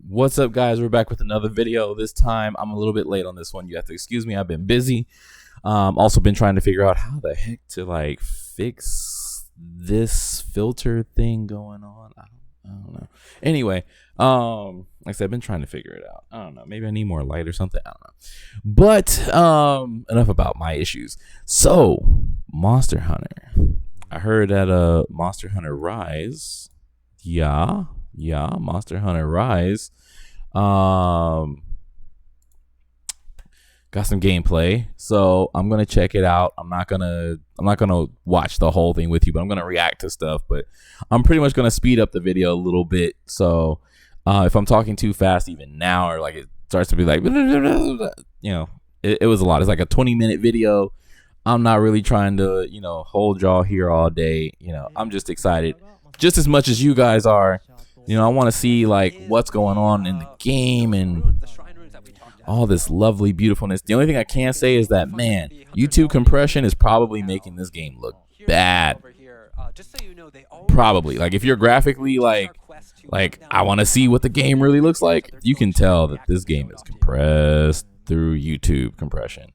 What's up, guys? We're back with another video. This time I'm a little bit late on this one. You have to excuse me. I've been busy. Also been trying to figure out how the heck to like fix this filter thing going on. I don't know. Anyway, like I said, I've been trying to figure it out. I don't know. Maybe I need more light or something. I don't know. But enough about my issues. So, Monster Hunter. I heard that Monster Hunter Rise. Yeah, Monster Hunter Rise. Got some gameplay, so I'm gonna check it out. I'm not gonna watch the whole thing with you, but I'm gonna react to stuff. But I'm pretty much gonna speed up the video a little bit. So if I'm talking too fast, even now, or like it starts to be like, you know, it was a lot. It's like a 20-minute video. I'm not really trying to, hold y'all here all day. I'm just excited, just as much as you guys are. I want to see like what's going on in the game and all this lovely beautifulness. The only thing I can say is that, man, YouTube compression is probably making this game look bad. Probably. Like if you're graphically like I want to see what the game really looks like, you can tell that this game is compressed through YouTube compression.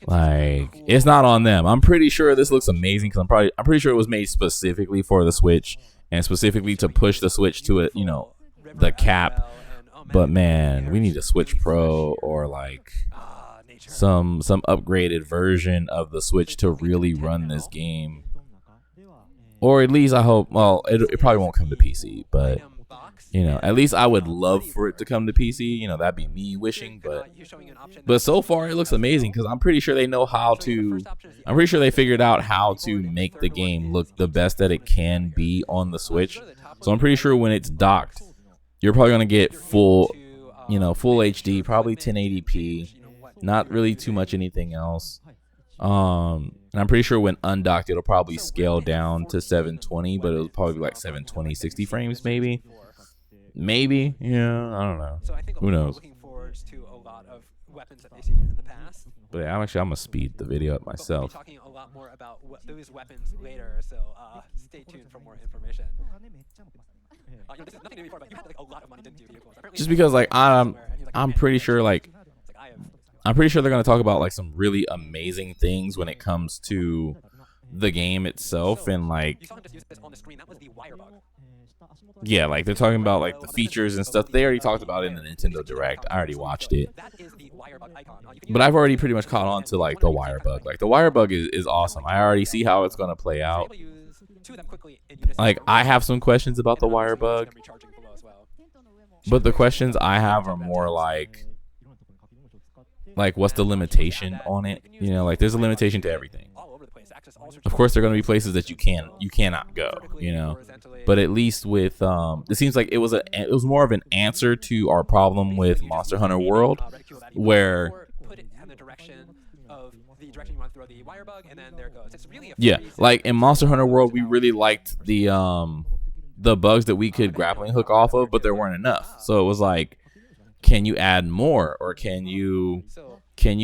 Like it's not on them. I'm pretty sure this looks amazing because I'm pretty sure it was made specifically for the Switch and specifically to push the Switch to it, the cap. But man, we need a Switch Pro or like some upgraded version of the Switch to really run this game. Or at least I hope, well, it probably won't come to PC, but at least I would love for it to come to PC. That'd be me wishing, but so far it looks amazing because I'm pretty sure they know how to. I'm pretty sure they figured out how to make the game look the best that it can be on the Switch. So I'm pretty sure when it's docked, you're probably gonna get full, full HD, probably 1080p, not really too much anything else. And I'm pretty sure when undocked, it'll probably scale down to 720, but it'll probably be like 720, 60 frames maybe. Maybe, yeah, I don't know. Who knows? Looking forward to a lot of weapons that they've seen in the past. But yeah, I'm gonna speed the video up myself. We'll be talking a lot more about those weapons later, so stay tuned for more information. This is nothing new before, but you had like a lot of money, didn't you? Just because like I'm pretty sure I'm pretty sure they're gonna talk about like some really amazing things when it comes to the game itself and like. Yeah, like they're talking about like the features and stuff. They already talked about it in the Nintendo Direct. I already watched it. But I've already pretty much caught on to like the wire bug. Like the wire bug is awesome. I already see how it's going to play out. Like I have some questions about the wire bug. But the questions I have are more like what's the limitation on it? Like there's a limitation to everything. Of course, there are going to be places that you cannot go, But at least with it seems like it was more of an answer to our problem with Monster Hunter World, where yeah, like in Monster Hunter World, we really liked the bugs that we could grappling hook off of, but there weren't enough. So it was like, can you add more, or can you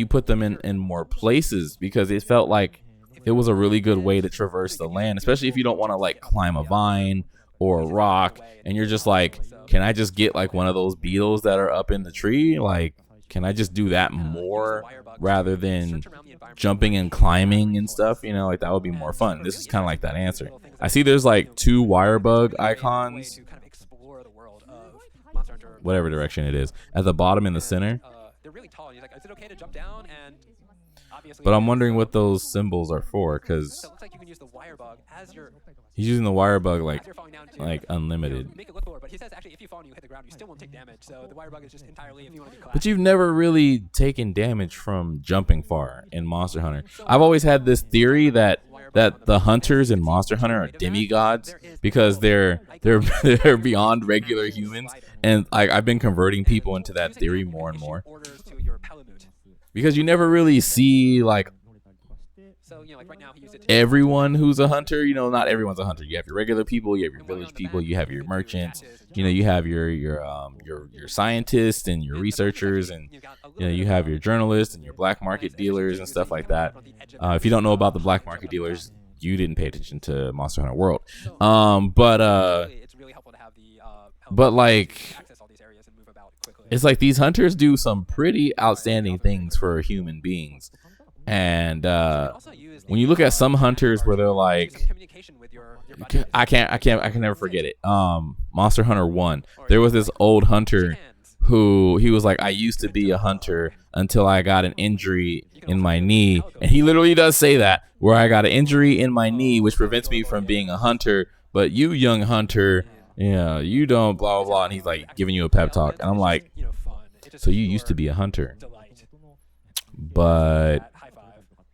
put them in more places? Because it felt like it was a really good way to traverse the land, especially if you don't want to like climb a vine or a rock and you're just like, can I just get like one of those beetles that are up in the tree? Like, can I just do that more rather than jumping and climbing and stuff? Like that would be more fun. This is kind of like that answer. I see there's like 2 wire bug icons, whatever direction it is, at the bottom in the center. They're really tall. He's like, is it okay to jump down? And but I'm wondering what those symbols are for, because he's using the wire bug like unlimited. But you've never really taken damage from jumping far in Monster Hunter. I've always had this theory that the hunters in Monster Hunter are demigods because they're beyond regular humans, and I've been converting people into that theory more and more. Because you never really see like everyone who's a hunter. Not everyone's a hunter. You have your regular people, you have your village people, you have your merchants, you have your scientists and your researchers, and you have your journalists and your black market dealers and stuff like that. If you don't know about the black market dealers, you didn't pay attention to Monster Hunter World. But like it's like these hunters do some pretty outstanding things for human beings. And when you look at some hunters where they're like, I can never forget it. Monster Hunter 1. There was this old hunter who he was like, I used to be a hunter until I got an injury in my knee. And he literally does say that, where I got an injury in my knee, which prevents me from being a hunter. But you, young hunter, you don't blah, blah, blah. And he's like giving you a pep talk. And I'm like, so you used to be a hunter, but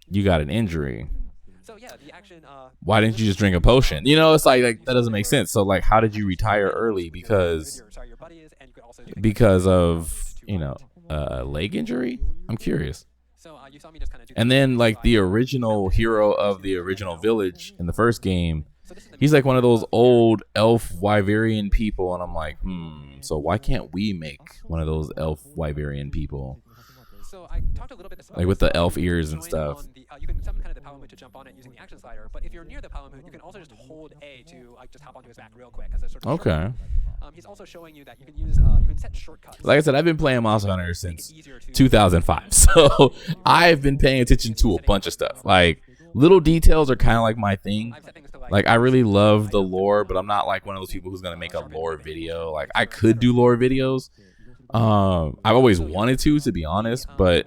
you got an injury. Why didn't you just drink a potion? It's like that doesn't make sense. So like, how did you retire early? Because of, a leg injury? I'm curious. And then like the original hero of the original village in the first game, he's like one of those old elf Wyverian people. And I'm like, so why can't we make one of those elf Wyverian people? So I talked a little bit like with the elf ears and stuff. You can summon kind of the Palamute to jump on it using the action slider, but if you're near the Palamute, you can also just hold A to like just hop onto his back real quick as a sort of shortcut. He's also showing you that you can use you can set shortcuts. Like I said, I've been playing Monster Hunter since 2005, so I've been paying attention to a bunch of stuff. Like little details are kind of like my thing. Like I really love the lore, but I'm not like one of those people who's gonna make a lore video. Like I could do lore videos. I've always wanted to be honest, but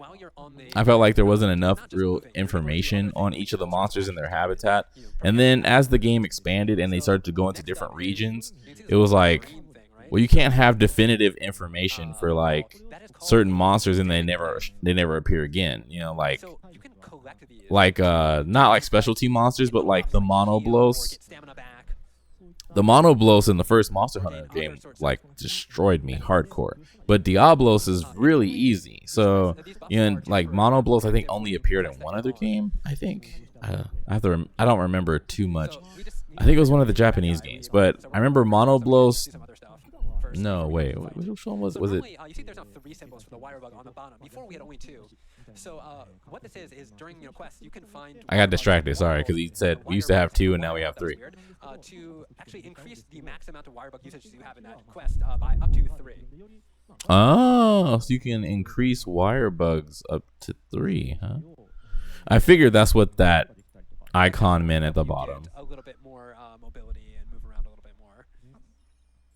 I felt like there wasn't enough real information on each of the monsters and their habitat. And then as the game expanded and they started to go into different regions, it was like, well, you can't have definitive information for like certain monsters and they never appear again. Like not like specialty monsters, but like the Monoblos. The Monoblos in the first Monster Hunter game like destroyed me hardcore, but Diablos is really easy. So like Monoblos I think only appeared in one other game. I think I don't remember too much. I think it was one of the Japanese games, but I remember Monoblos. No, wait, which one was it? You see there's now 3 symbols for the wire bug on the bottom. Before we had only 2. So what this is during quests you can find. I got distracted, sorry, because he said we used to have 2 and now we have 3. To actually increase the max amount of wire bug usage you have in that quest by up to 3. Oh, so you can increase wire bugs up to 3, huh? I figured that's what that icon meant at the bottom. A little bit more mobility and move around a little bit more.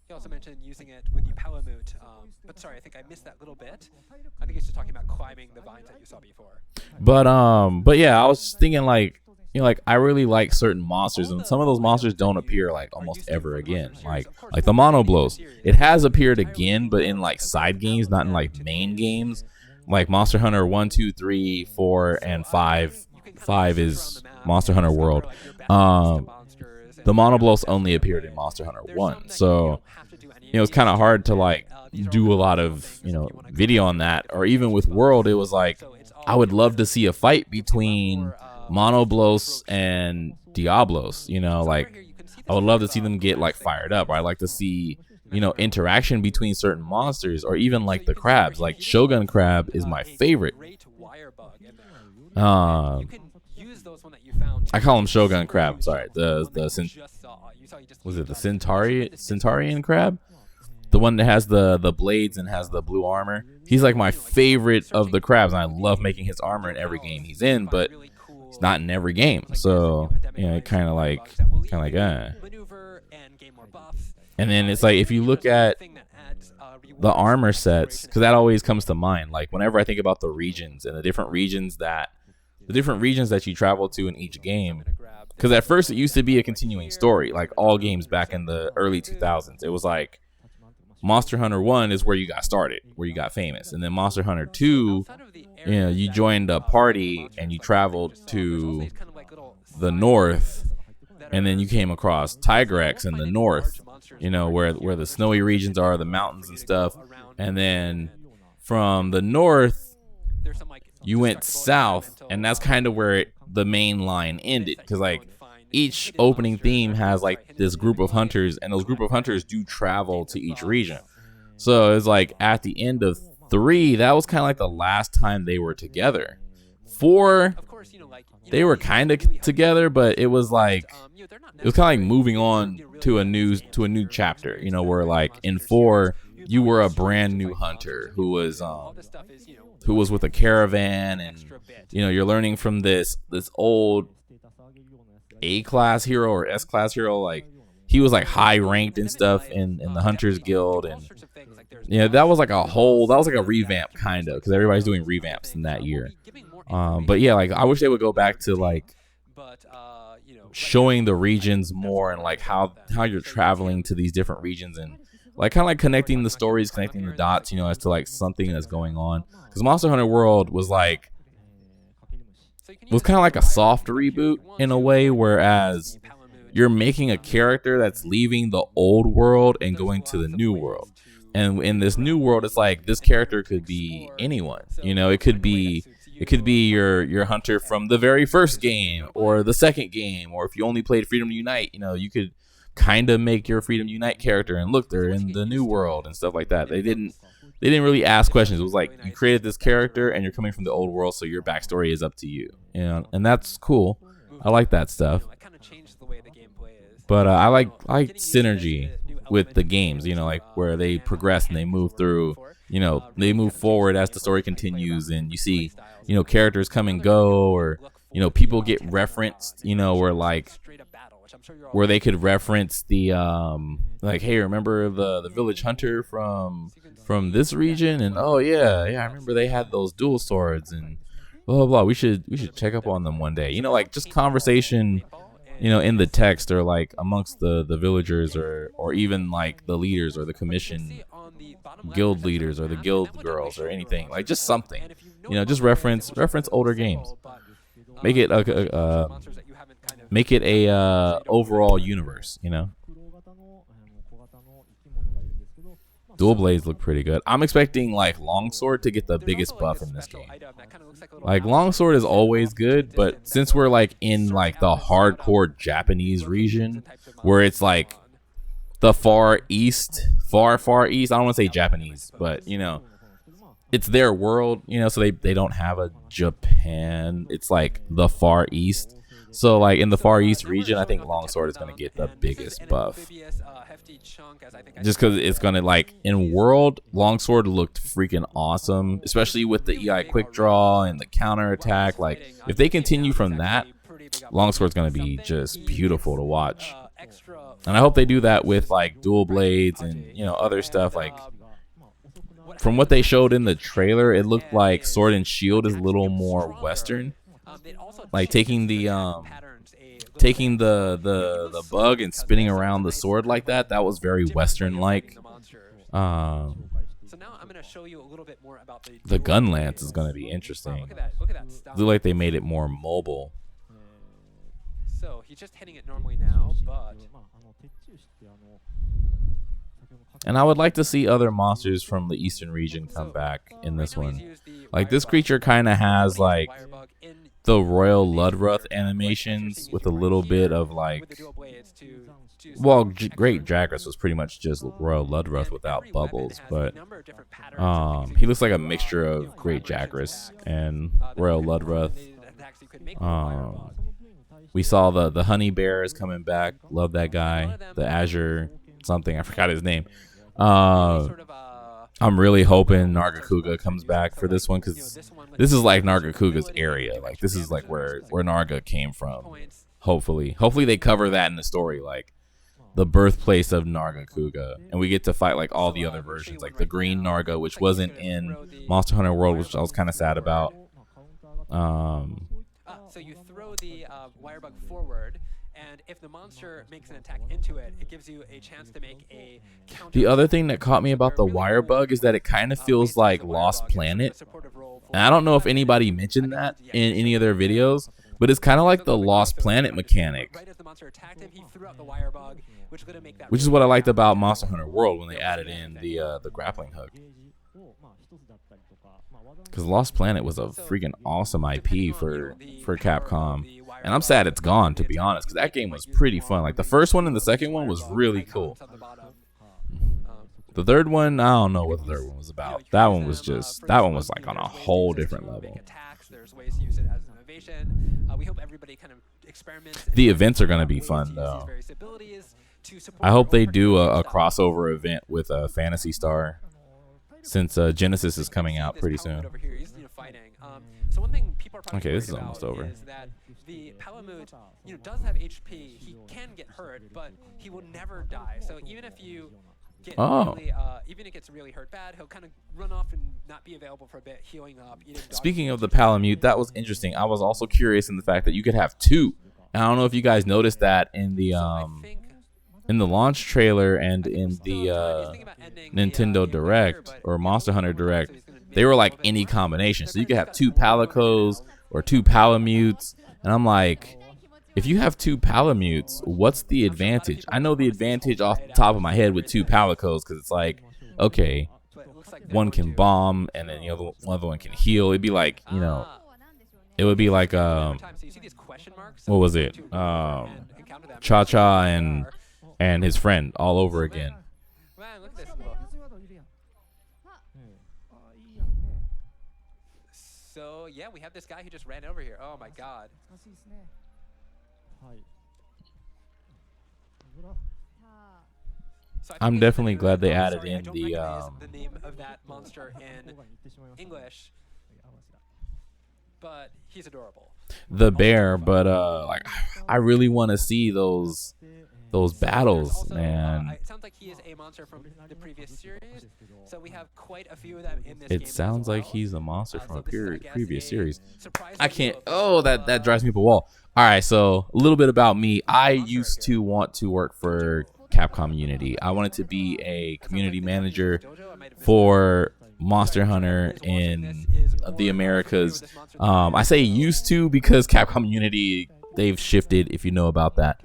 He also mentioned using it with the Palamute, but sorry, I think I missed that little bit. I think he's just talking about climbing the vines that you saw before. But yeah, I was just thinking like, like I really like certain monsters, and some of those monsters don't appear like almost ever again. Like the Monoblos, it has appeared again, but in like side games, not in like main games. Like Monster Hunter 1, 2, 3, 4, and 5. 5 is Monster Hunter World. The Monoblos only appeared in Monster Hunter 1, so it's kind of hard to like do a lot of video on that. Or even with World, it was like I would love to see a fight between Monoblos and Diablos. Like I would love to see them get like fired up. Or I'd like to see interaction between certain monsters, or even like the crabs. Like Shogun Crab is my favorite. I call him Shogun Crab. Sorry, was it the Centaurian crab? The one that has the blades and has the blue armor. He's like my favorite of the crabs, and I love making his armor in every game he's in, but he's not in every game. So kind of like. And then it's like if you look at the armor sets, because that always comes to mind. Like whenever I think about the regions and the different regions that you travel to in each game. Because at first it used to be a continuing story, like all games back in the early 2000s. It was like Monster Hunter 1 is where you got started, where you got famous. And then Monster Hunter 2, you joined a party and you traveled to the north. And then you came across Tigrex in the north, where the snowy regions are, the mountains and stuff. And then from the north, you went south, and that's kind of where the main line ended, because like each opening theme has like this group of hunters, and those group of hunters do travel to each region. So it's like at the end of 3, that was kind of like the last time they were together. 4 they were kind of together, but it was like it was kind of like moving on to a new chapter, you know, where like in 4 you were a brand new hunter who was with a caravan, and you know, you're learning from this old A-class hero or S-class hero. Like he was like high ranked and stuff in the Hunters Guild, and yeah, that was like a revamp kind of, because everybody's doing revamps in that year. But yeah, like I wish they would go back to like showing the regions more, and like how you're traveling to these different regions, and like kind of like connecting the stories, connecting the dots, you know, as to like something that's going on. Because Monster Hunter World was kind of like a soft reboot in a way, whereas you're making a character that's leaving the old world and going to the new world. And in this new world, it's like this character could be anyone. You know, it could be your hunter from the very first game or the second game, or if you only played Freedom Unite, you know, you could kind of make your Freedom Unite character and look, they're in the new world and stuff like that. They didn't really ask questions. It was like you created this character and you're coming from the old world, so your backstory is up to you. You know, and that's cool. I like that stuff. But I like synergy with the games, you know, like where they progress and they move through, you know, they move forward as the story continues, and you see, you know, characters come and go, or, you know, people get referenced, you know, where they could reference the like, hey, remember the village hunter from this region, and oh yeah, I remember they had those dual swords and blah blah blah. We should check up on them one day, you know, like just conversation, you know, in the text, or like amongst the villagers, or even like the leaders or the commission guild leaders or the guild girls or anything, like just something, you know, just reference older games, make it a overall universe, you know. Dual blades look pretty good. I'm expecting like longsword to get the biggest buff in this game. Like longsword is always good, but since we're like in like the hardcore Japanese region, where it's like the far east, I don't want to say Japanese, but you know, it's their world, you know, so they don't have a Japan. It's like the far east. So like in the Far East region, I think longsword is going to get the biggest buff. Just because it's going to, like, in world, longsword looked freaking awesome, especially with the EI quick draw and the counter attack. Like, if they continue from that, longsword's going to be just beautiful to watch. And I hope they do that with like dual blades and, you know, other stuff. Like, from what they showed in the trailer, it looked like Sword and Shield is a little more Western. Like taking the bug and spinning around the sword like that was very Western like. The gun lance is gonna be interesting. Look like they made it more mobile. So he's just hitting it normally now, but and I would like to see other monsters from the eastern region come back in this one. Like this creature kind of has like the Royal Ludruth animations with a little bit of like, well, Great Jagras was pretty much just Royal Ludruth without bubbles, but he looks like a mixture of Great Jagras and Royal Ludruth. We saw the honey bear is coming back. Love that guy. The Azure something, I forgot his name. I'm really hoping Nargacuga comes back for this one, because this is like Nargacuga's area. Like this is like where Narga came from. Hopefully they cover that in the story, like the birthplace of Nargacuga, and we get to fight like all the other versions, like the green Narga, which wasn't in Monster Hunter World, which I was kind of sad about. So you throw the wire bug forward, and if the monster makes an attack into it, it gives you a chance to make a counter. The other thing that caught me about the wire bug is that it kind of feels like Lost Planet. And I don't know if anybody mentioned that in any of their videos, but it's kind of like the Lost Planet mechanic. Which is what I liked about Monster Hunter World when they added in the grappling hook. Because Lost Planet was a freaking awesome IP for Capcom. And I'm sad it's gone, to be honest, because that game was pretty fun. Like the first one and the second one was really cool. The third one, I don't know what the third one was about. That one was like on a whole different level. information. We hope everybody kind of experiments. The events are going to be fun, though. I hope they do a crossover event with Phantasy Star, since Genesis is coming out pretty soon. So one thing people are okay, this is almost over. Is that the Palamute, does have HP. He can get hurt, but he will never die. So even if you get really, even if it gets really hurt bad, he'll kind of run off and not be available for a bit, healing up. Speaking of the Palamute, that was interesting. I was also curious in the fact that you could have two. And I don't know if you guys noticed that in the launch trailer and in the Nintendo Direct or Monster Hunter Direct, they were like any combination. So you could have two Palicos or two Palamutes. And I'm like, if you have two Palamutes, what's the advantage? I know the advantage off the top of my head with two Palicos, because it's like, okay, one can bomb and then the other one can heal. It'd be like, it would be like, what was it? Cha-Cha and his friend all over again. So yeah, we have this guy who just ran over here. Oh my god. So I'm definitely glad they added in the name of that monster in English, but he's adorable. The bear, but like I really want to see those battles, also, man. It sounds like he is a monster from the previous series, so we have quite a few of them in this game. It sounds like he's a monster from a previous series. I can't. Of, Oh, that drives me up a wall. All right, so a little bit about me. I used to want to work for Capcom Unity. I wanted to be a community manager for Monster Hunter in the Americas. I say used to because Capcom Unity, they've shifted, if you know about that.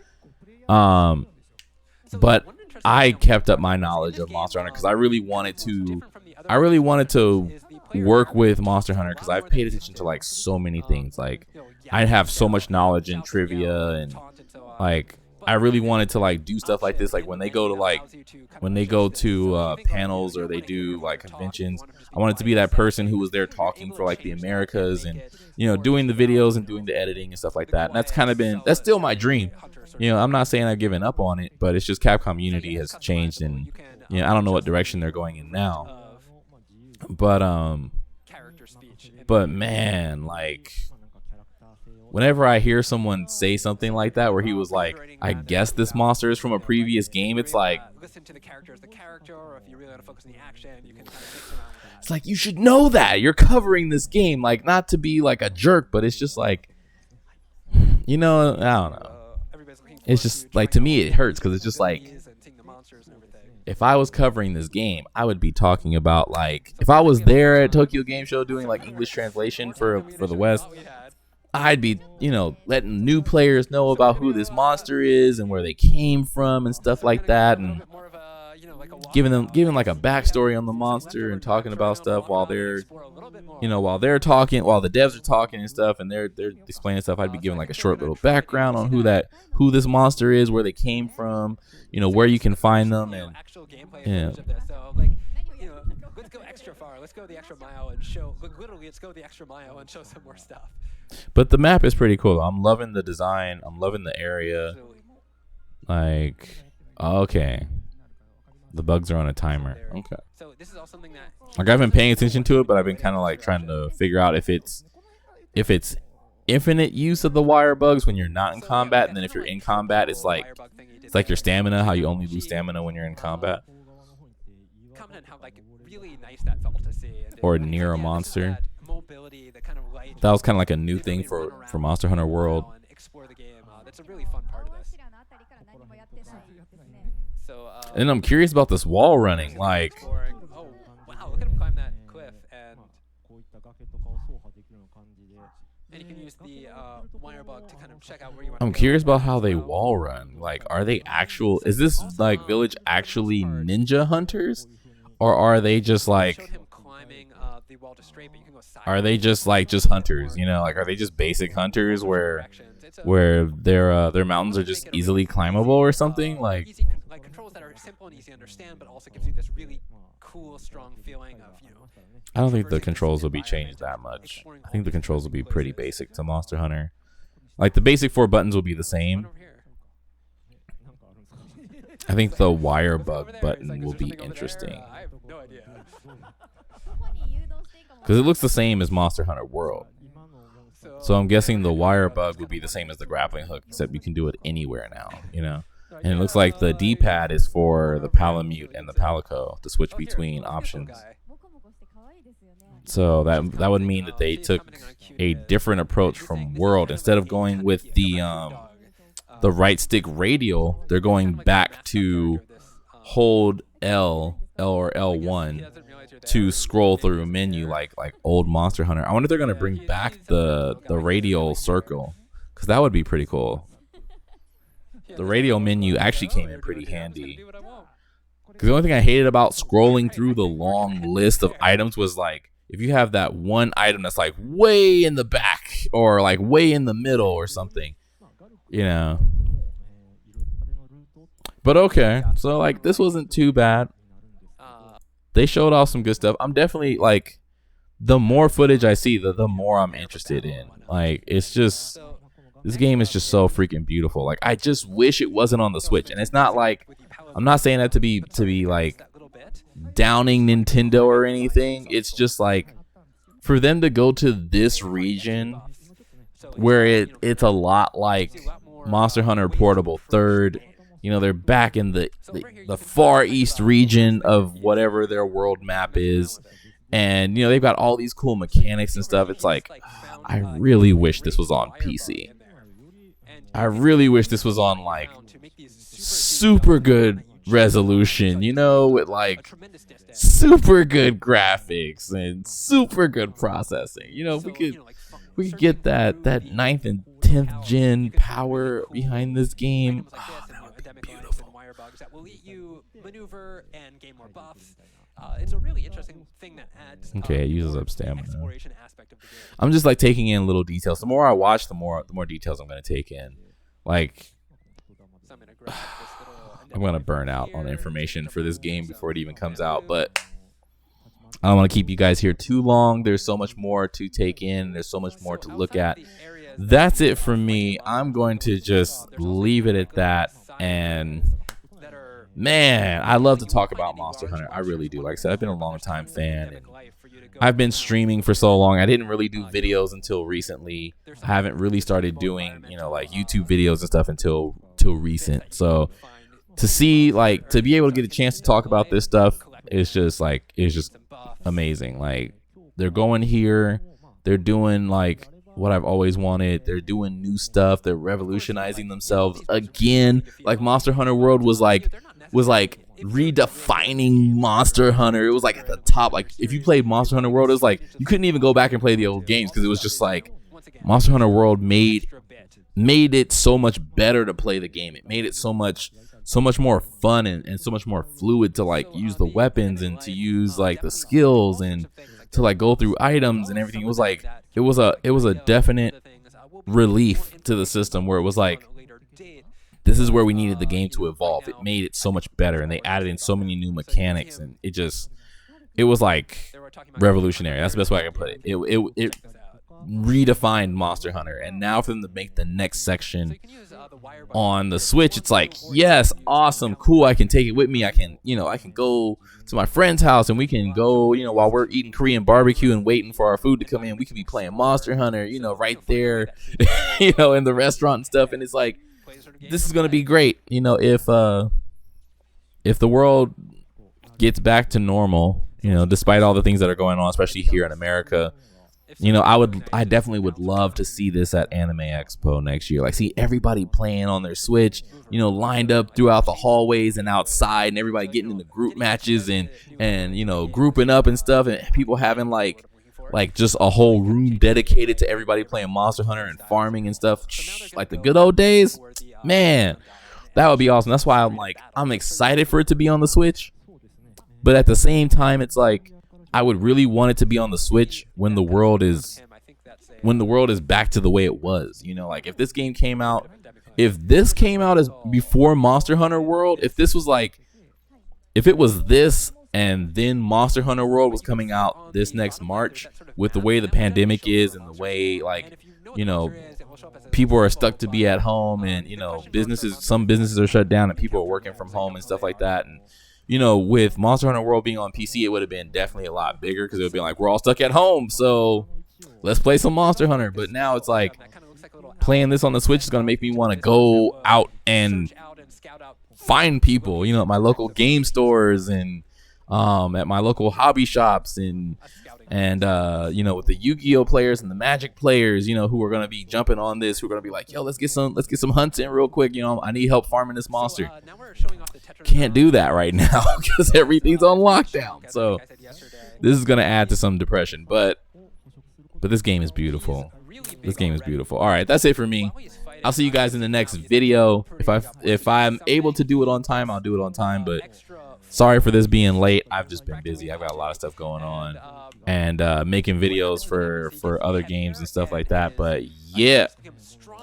But I kept up my knowledge of Monster Hunter because I really wanted to work with Monster Hunter because I've paid attention to like so many things. Like I have so much knowledge in trivia, and like I really wanted to like do stuff like this. Like when they go to panels or they do like conventions, I wanted to be that person who was there talking for like the Americas and doing the videos and doing the editing and stuff like that. And that's still my dream. I'm not saying I've given up on it, but it's just Capcom Unity has changed, and I don't know what direction they're going in now. But man, like whenever I hear someone say something like that, where he was like, I guess this monster is from a previous game, it's like, listen to the character as the character, or if you really want to focus on the action, you can kind of mix around. It's like, you should know that you're covering this game, like not to be like a jerk, but it's just like, I don't know. It's just like, to me it hurts because it's just like, if I was covering this game, I would be talking about like, if I was there at Tokyo Game Show doing like English translation for the West, I'd be, letting new players know about who this monster is and where they came from and stuff like that, and giving like a backstory on the monster and talking about stuff while they're talking, while the devs are talking and stuff, and they're explaining stuff. I'd be giving like a short little background on who this monster is, where they came from, where you can find them, and let's go extra far. Let's go the extra mile and show. Literally, let's go the extra mile and show some more stuff. But the map is pretty cool. I'm loving the design. I'm loving the area. Like, okay, the bugs are on a timer. Okay. So this is all something that like I've been paying attention to it, but I've been kind of like trying to figure out if it's infinite use of the wire bugs when you're not in combat, and then if you're in combat, it's like your stamina. How you only lose stamina when you're in combat. How like really nice that felt to see. Or near a monster. That was kind of like a new thing for Monster Hunter World. Explore the game. That's a really fun part of this. So, and I'm curious about this wall running. Like, oh wow, look at him climb that cliff, and you can use the wire bug to kind of check out where you want. I'm curious about how they wall run. Like, are they actual? Is this like village actually ninja hunters, or are they just like? Are they just like hunters? Like are they just basic hunters where their mountains are just easily climbable or something? Like that are simple and easy to understand, but also gives you this really cool, strong feeling of, you know. I don't think the controls will be changed that much. I think the controls will be pretty basic to Monster Hunter. Like the basic 4 buttons will be the same. I think the wire bug button will be interesting. I have no idea. Because it looks the same as Monster Hunter World. So I'm guessing the wire bug would be the same as the grappling hook, except you can do it anywhere now, you know? And it looks like the D-pad is for the Palamute and the Palico to switch between options. So that would mean that they took a different approach from World. Instead of going with the right stick radial, they're going back to hold L or L1 to scroll through a menu like old Monster Hunter. I wonder if they're gonna bring back the radial circle, because that would be pretty cool. The radial menu actually came in pretty handy. Because the only thing I hated about scrolling through the long list of items was like, if you have that one item that's like way in the back or like way in the middle or something, you know. But okay, so like this wasn't too bad. They showed off some good stuff. I'm definitely like, the more footage I see, the more I'm interested in. Like, it's just, this game is just so freaking beautiful. Like, I just wish it wasn't on the Switch. And it's not like, I'm not saying that to be like downing Nintendo or anything. It's just like, for them to go to this region where it's a lot like Monster Hunter Portable 3rd. You know, they're back in the far east region of whatever their world map is. And, you know, they've got all these cool mechanics and stuff. It's like, I really wish this was on PC. I really wish this was on, like, super good resolution, you know, with, like, super good graphics and super good processing. You know, if we could get that 9th and 10th gen power behind this game. That will let you maneuver and gain more buffs. It's a really interesting thing that adds. Okay, it uses up stamina. Exploration aspect of the game. I'm just like taking in little details. The more I watch, the more details I'm going to take in. Like, I'm going to burn out on information for this game before it even comes out. But I don't want to keep you guys here too long. There's so much more to take in. There's so much more to look at. That's it for me. I'm going to just leave it at that. And man, I love to talk about Monster Hunter. I really do. Like I said, I've been a long time fan, and I've been streaming for so long. I didn't really do videos until recently. I haven't really started doing, you know, like YouTube videos and stuff until recent. So to see, like, to be able to get a chance to talk about this stuff is just like, it's just amazing. Like, they're going here, they're doing like what I've always wanted. They're doing new stuff. They're revolutionizing themselves again. Like Monster Hunter World was like redefining Monster Hunter. It was like at the top. Like if you played Monster Hunter World, it was like you couldn't even go back and play the old games because it was just like Monster Hunter World made it so much better to play the game. It made it so much more fun and so much more fluid to like use the weapons and to use like the skills and to like go through items and everything. It was like it was a definite relief to the system where it was like, this is where we needed the game to evolve. It made it so much better, and they added in so many new mechanics, and it was like revolutionary. That's the best way I can put it. It redefined Monster Hunter, and now for them to make the next section on the Switch, it's like, yes, awesome, cool. I can take it with me. I can go to my friend's house, and we can go, while we're eating Korean barbecue and waiting for our food to come in, we could be playing Monster Hunter, right there, in the restaurant and stuff. And it's like, this is gonna be great, if the world gets back to normal, despite all the things that are going on, especially here in America. I definitely would love to see this at Anime Expo next year. Like, see everybody playing on their Switch, lined up throughout the hallways and outside, and everybody getting into group matches and grouping up and stuff, and people having like just a whole room dedicated to everybody playing Monster Hunter and farming and stuff, like the good old days. Man, that would be awesome. That's why I'm excited for it to be on the Switch, but at the same time, it's like, I would really want it to be on the Switch when the world is back to the way it was. Like if this came out as before Monster Hunter World, if this was like if it was this and then Monster Hunter World was coming out this next March, with the way the pandemic is and the way, like, you know, people are stuck to be at home, and, you know, some businesses are shut down and people are working from home and stuff like that. And, you know, with Monster Hunter World being on PC, it would have been definitely a lot bigger, because it would be like, we're all stuck at home, so let's play some Monster Hunter. But now it's like, playing this on the Switch is going to make me want to go out and find people, you know, at my local game stores and at my local hobby shops, and you know, with the Yu-Gi-Oh players and the Magic players, you know, who are going to be jumping on this, who are going to be like, yo, let's get some hunts in real quick, you know, I need help farming this monster. Can't do that right now because everything's on lockdown. So this is going to add to some depression, but this game is beautiful. This game is beautiful. All right, that's it for me. I'll see you guys in the next video. If I'm able to do it on time, I'll do it on time, but sorry for this being late. I've just been busy. I've got a lot of stuff going on, and making videos for other games and stuff like that. But yeah,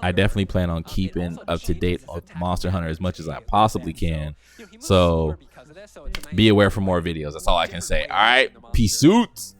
I definitely plan on keeping up to date with Monster Hunter as much as I possibly can. So be aware for more videos. That's all I can say. All right, peace out.